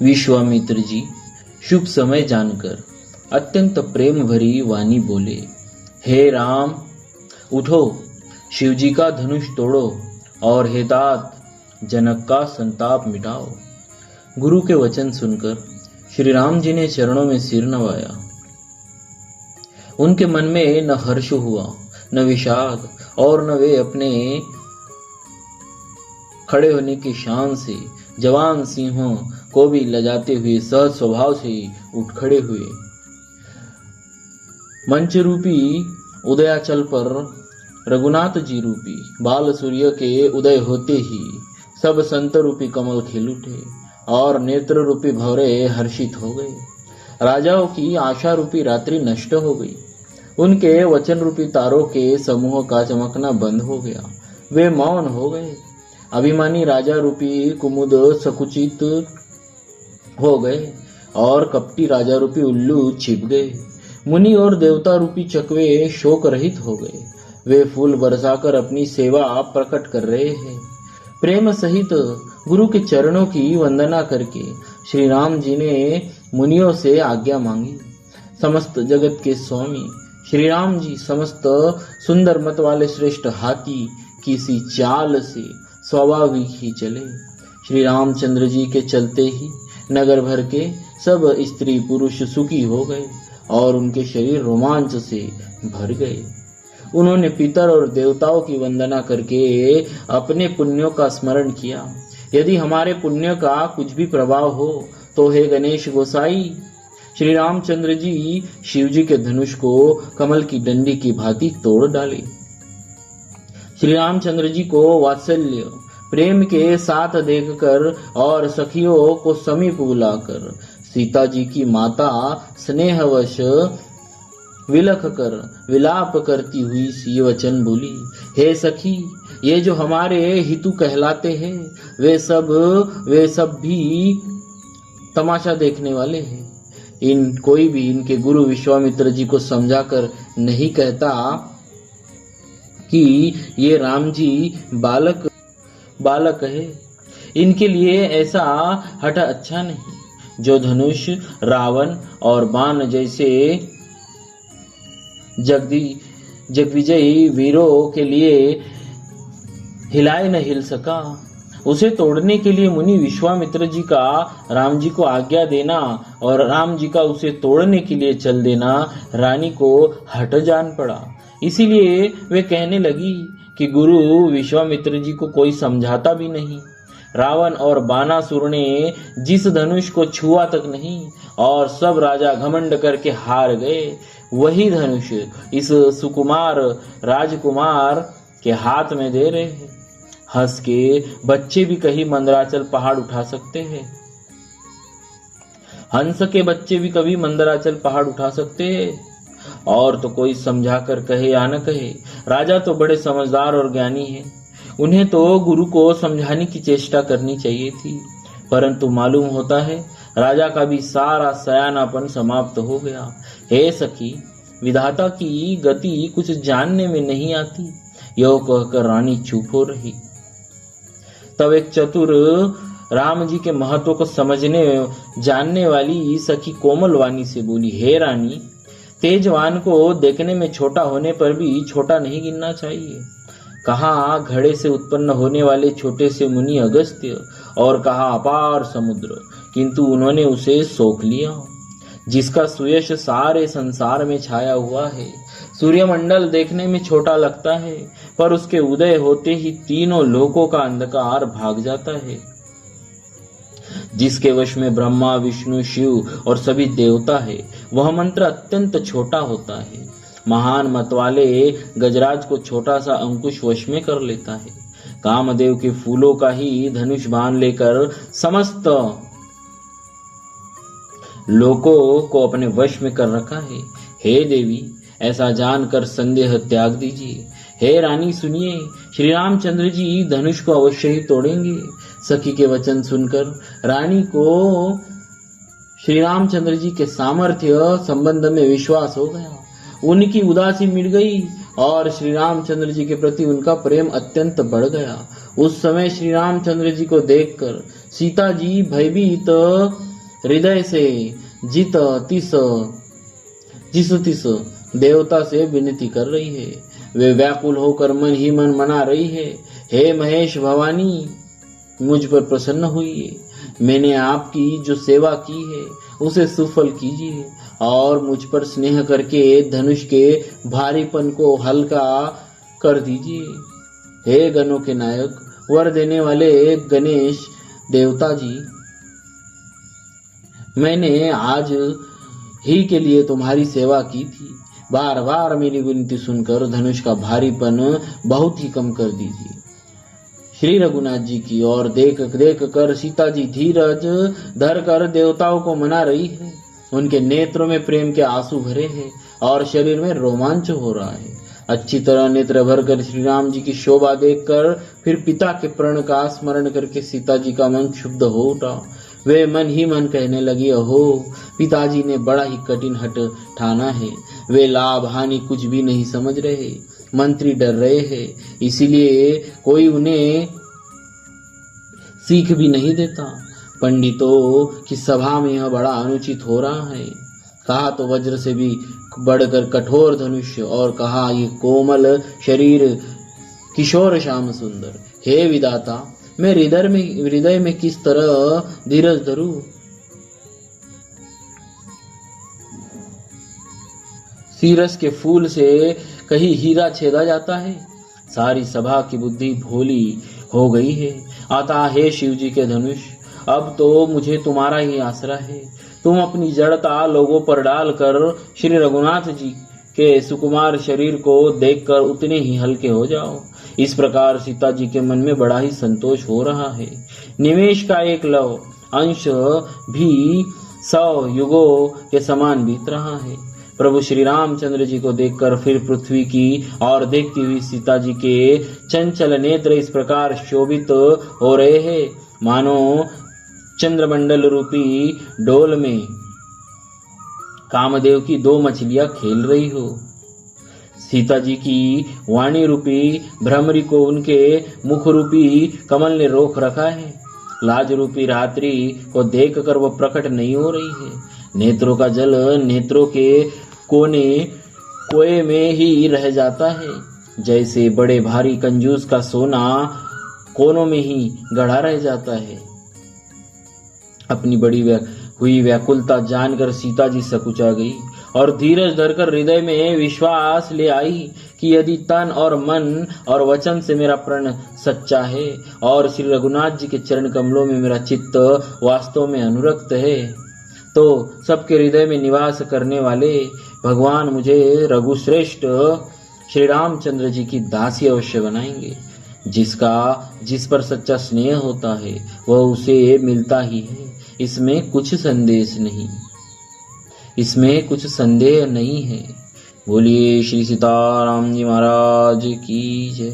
विश्वामित्र जी शुभ समय जानकर अत्यंत प्रेम भरी वाणी बोले, हे राम, उठो, शिवजी का धनुष तोड़ो और हे तात, जनक का संताप मिटाओ। गुरु के वचन सुनकर श्री राम जी ने चरणों में सिर नवाया। उनके मन में न हर्ष हुआ, न विषाद, और न वे अपने खड़े होने की शान से जवान सिंहों को भी लजाते हुए सहज स्वभाव से उठ खड़े हुए। मंच रूपी उदयाचल पर रघुनाथ जी रूपी बाल सूर्य के उदय होते ही सब संत रूपी कमल खिल उठे और नेत्र रूपी भौरे हर्षित हो गए। राजाओं की आशा रूपी रात्रि नष्ट हो गई। उनके वचन रूपी तारों के समूह का चमकना बंद हो गया। वे मौन हो गए। अभिमानी राजा रूपी कुमुद सकुचित हो गए और कपटी राजा रूपी उल्लू छिप गए। मुनि और देवता रूपी चकवे शोक रहित हो गए। वे फूल बरसाकर अपनी सेवा प्रकट कर रहे हैं। प्रेम सहित गुरु के चरणों की वंदना करके श्री राम जी ने मुनियों से आज्ञा मांगी। समस्त जगत के स्वामी श्री राम जी समस्त सुंदर मत वाले श्रेष्ठ हाथी की सी चाल से स्वाभाविक ही चले। श्री रामचंद्र जी के चलते ही नगर भर के सब स्त्री पुरुष सुखी हो गए और उनके शरीर रोमांच से भर गए। उन्होंने पितर और देवताओं की वंदना करके अपने पुण्यों का स्मरण किया। यदि हमारे पुण्य का कुछ भी प्रभाव हो तो हे गणेश गोसाई, श्री रामचंद्र जी शिव जी के धनुष को कमल की डंडी की भांति तोड़ डाले। श्री रामचंद्र जी को वात्सल्य प्रेम के साथ देखकर और सखियों को समीप बुलाकर सीता जी की माता स्नेहवश विलख कर विलाप करती हुई सी वचन बोली, हे सखी, ये जो हमारे हितु कहलाते हैं वे सब भी तमाशा देखने वाले हैं। कोई भी इनके गुरु विश्वामित्र जी को समझाकर नहीं कहता कि ये राम जी बालक है। इनके लिए ऐसा हठ अच्छा नहीं। जो धनुष रावण और बाण जैसे जगविजयी वीरों के लिए हिलाए न हिल सका, उसे तोड़ने के लिए मुनि विश्वामित्र जी का राम जी को आज्ञा देना और राम जी का उसे तोड़ने के लिए चल देना रानी को हठ जान पड़ा। इसीलिए वे कहने लगी कि गुरु विश्वामित्र जी को कोई समझाता भी नहीं। रावण और बानासुर ने जिस धनुष को छुआ तक नहीं और सब राजा घमंड करके हार गए, वही धनुष इस सुकुमार राजकुमार के हाथ में दे रहे हैं। हंस के बच्चे भी कहीं मंदराचल पहाड़ उठा सकते हैं। हंस के बच्चे भी कभी मंदराचल पहाड़ उठा सकते हैं। और तो कोई समझा कर कहे या न कहे, राजा तो बड़े समझदार और ज्ञानी हैं। उन्हें तो गुरु को समझाने की चेष्टा करनी चाहिए थी, परंतु मालूम होता है राजा का भी सारा सयानापन समाप्त हो गया। हे सखी, विधाता की गति कुछ जानने में नहीं आती, यह कहकर रानी चुप हो रही। तब एक चतुर राम जी के महत्व को समझने जानने वाली सखी कोमल वाणी से बोली, हे रानी, तेजवान को देखने में छोटा होने पर भी छोटा नहीं गिनना चाहिए। कहा घड़े से उत्पन्न होने वाले छोटे से मुनि अगस्त्य और कहा अपार समुद्र, किंतु उन्होंने उसे सोख लिया जिसका सुयश सारे संसार में छाया हुआ है। सूर्यमंडल देखने में छोटा लगता है, पर उसके उदय होते ही तीनों लोकों का अंधकार भाग जाता है। जिसके वश में ब्रह्मा, विष्णु, शिव और सभी देवता है, वह मंत्र अत्यंत छोटा होता है। महान मत वाले गजराज को छोटा सा अंकुश वश में कर लेता है। कामदेव के फूलों का ही धनुष बांध लेकर समस्त लोकों को अपने वश में कर रखा है। हे देवी, ऐसा जानकर संदेह त्याग दीजिए। हे रानी सुनिए, श्री रामचंद्र जी धनुष को अवश्य ही तोड़ेंगे। सखी के वचन सुनकर रानी को श्री रामचंद्र जी के सामर्थ्य संबंध में विश्वास हो गया। उनकी उदासी मिट गई और श्री रामचंद्र जी के प्रति उनका प्रेम अत्यंत बढ़ गया। उस समय श्री रामचंद्र जी को देखकर सीता जी भयभीत हृदय से जिस तिस देवता से विनती कर रही है। वे व्याकुल होकर मन ही मन मना रही है, हे महेश भवानी, मुझ पर प्रसन्न हुई। मैंने आपकी जो सेवा की है उसे सुफल कीजिए और मुझ पर स्नेह करके धनुष के भारीपन को हल्का कर दीजिए। हे गणों के नायक, वर देने वाले गणेश देवता जी, मैंने आज ही के लिए तुम्हारी सेवा की थी। बार बार मेरी विनती सुनकर धनुष का भारीपन बहुत ही कम कर दीजिए। श्री रघुनाथ जी की ओर देख कर सीता जी धीरज धर कर देवताओं को मना रही है। उनके नेत्रों में प्रेम के आंसू भरे हैं और शरीर में रोमांच हो रहा है। अच्छी तरह नेत्र भर कर श्री राम जी की शोभा देखकर फिर पिता के प्रण का स्मरण करके सीता जी का मन क्षुब्ध हो उठा। वे मन ही मन कहने लगी, अहो, पिताजी ने बड़ा ही कठिन हट ठाना है। वे लाभ हानि कुछ भी नहीं समझ रहे। मंत्री डर रहे हैं, इसीलिए कोई उन्हें सीख भी नहीं देता। पंडितों की सभा में यह बड़ा अनुचित हो रहा है। कहा तो वज्र से भी बढ़कर कठोर धनुष और कहा ये कोमल शरीर किशोर श्याम सुंदर। हे विधाता, मैं हृदय में किस तरह धीरज धरूं। सीरस के फूल से कहीं हीरा छेदा जाता है। सारी सभा की बुद्धि भोली हो गई है। अतः हे शिव जी के धनुष, अब तो मुझे तुम्हारा ही आसरा है। तुम अपनी जड़ता लोगों पर डालकर श्री रघुनाथ जी के सुकुमार शरीर को देखकर उतने ही हल्के हो जाओ। इस प्रकार सीता जी के मन में बड़ा ही संतोष हो रहा है। निमेष का एक लव अंश भी 100 युगों के समान बीत रहा है। प्रभु श्री रामचंद्र जी को देखकर फिर पृथ्वी की और देखती हुई सीता जी के चंचल नेत्र इस प्रकार शोभित हो रहे हैं, मानो चंद्रमंडल रूपी डोल में कामदेव की 2 मछलियां खेल रही हो। सीता जी की वाणी रूपी भ्रमरी को उनके मुख रूपी कमल ने रोक रखा है। लाज रूपी रात्रि को देखकर वह प्रकट नहीं हो रही है। नेत्रों का जल नेत्रों के कोए में ही रह जाता है, जैसे बड़े भारी कंजूस का सोना कोनों में ही गड़ा रह जाता है। अपनी बड़ी हुई व्याकुलता जानकर सीता जी सकुचा गई और धीरज धरकर हृदय में विश्वास ले आई कि यदि तन और मन और वचन से मेरा प्रण सच्चा है और श्री रघुनाथ जी के चरण कमलों में मेरा चित्त वास्तव में अनुरक्त है, तो सबके हृदय में निवास करने वाले भगवान मुझे रघुश्रेष्ठ श्री रामचंद्र जी की दासी अवश्य बनाएंगे। जिस पर सच्चा स्नेह होता है वह उसे मिलता ही है। इसमें कुछ संदेह नहीं है। बोलिए श्री सीताराम जी महाराज की जय।